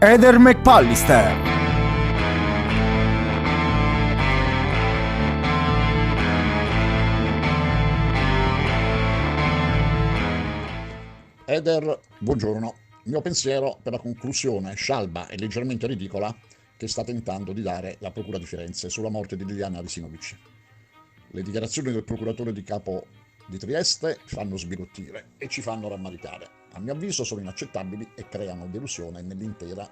Eder McPallister. Eder, buongiorno. Il mio pensiero per la conclusione scialba e leggermente ridicola che sta tentando di dare la Procura di Firenze sulla morte di Liliana Arsinovic. Le dichiarazioni del procuratore di capo di Trieste fanno sbigottire e ci fanno rammaricare. A mio avviso sono inaccettabili e creano delusione nell'intera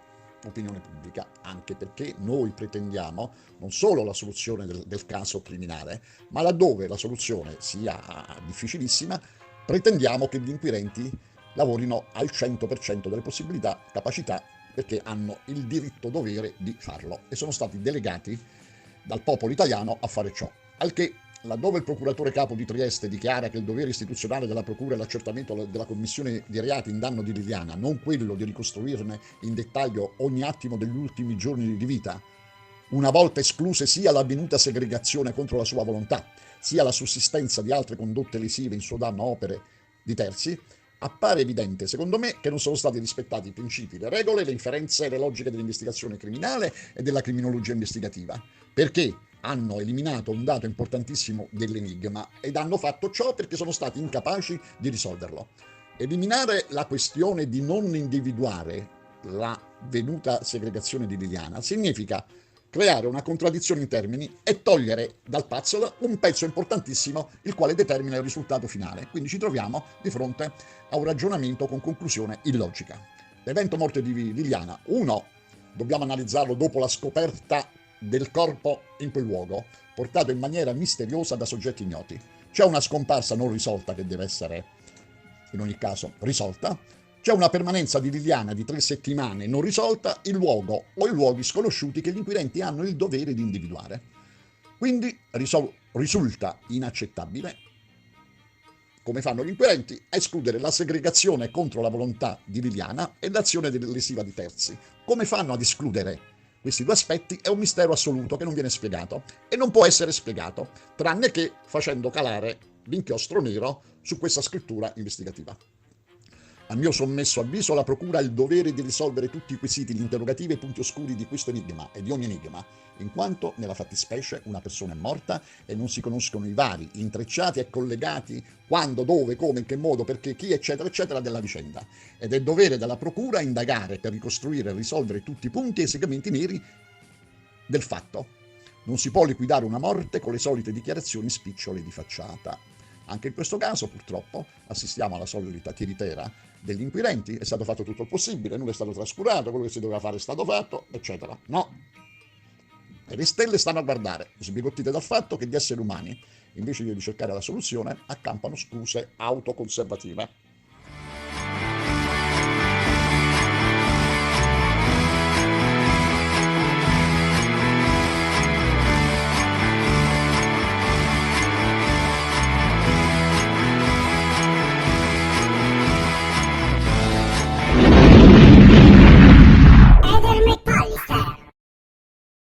opinione pubblica, anche perché noi pretendiamo non solo la soluzione del caso criminale, ma laddove la soluzione sia difficilissima, pretendiamo che gli inquirenti lavorino al 100% delle possibilità, capacità, perché hanno il diritto dovere di farlo e sono stati delegati dal popolo italiano a fare ciò. Al che, laddove il procuratore capo di Trieste dichiara che il dovere istituzionale della procura è l'accertamento della commissione di reati in danno di Liliana, non quello di ricostruirne in dettaglio ogni attimo degli ultimi giorni di vita, una volta escluse sia l'avvenuta segregazione contro la sua volontà, sia la sussistenza di altre condotte lesive in suo danno a opere di terzi, appare evidente, secondo me, che non sono stati rispettati i principi, le regole, le inferenze e le logiche dell'investigazione criminale e della criminologia investigativa, perché hanno eliminato un dato importantissimo dell'enigma ed hanno fatto ciò perché sono stati incapaci di risolverlo. Eliminare la questione di non individuare la venuta segregazione di Liliana significa creare una contraddizione in termini e togliere dal puzzle un pezzo importantissimo il quale determina il risultato finale. Quindi ci troviamo di fronte a un ragionamento con conclusione illogica. L'evento morte di Liliana, uno, dobbiamo analizzarlo dopo la scoperta del corpo in quel luogo, portato in maniera misteriosa da soggetti ignoti. C'è una scomparsa non risolta che deve essere, in ogni caso, risolta. C'è una permanenza di Liliana di 3 settimane non risolta in luogo o in luoghi sconosciuti che gli inquirenti hanno il dovere di individuare. Quindi risulta inaccettabile, come fanno gli inquirenti, a escludere la segregazione contro la volontà di Liliana e l'azione lesiva di terzi. Come fanno ad escludere questi due aspetti è un mistero assoluto che non viene spiegato e non può essere spiegato, tranne che facendo calare l'inchiostro nero su questa scrittura investigativa. A mio sommesso avviso, la Procura ha il dovere di risolvere tutti i quesiti, gli interrogativi e i punti oscuri di questo enigma e di ogni enigma, in quanto nella fattispecie una persona è morta e non si conoscono i vari, intrecciati e collegati quando, dove, come, in che modo, perché, chi, eccetera, eccetera, della vicenda. Ed è dovere della Procura indagare per ricostruire e risolvere tutti i punti e i segmenti neri del fatto. Non si può liquidare una morte con le solite dichiarazioni spicciole di facciata. Anche in questo caso, purtroppo, assistiamo alla solita tiritera degli inquirenti, è stato fatto tutto il possibile, nulla è stato trascurato, quello che si doveva fare è stato fatto, eccetera. No. E le stelle stanno a guardare, sbigottite dal fatto che gli esseri umani, invece di cercare la soluzione, accampano scuse autoconservative.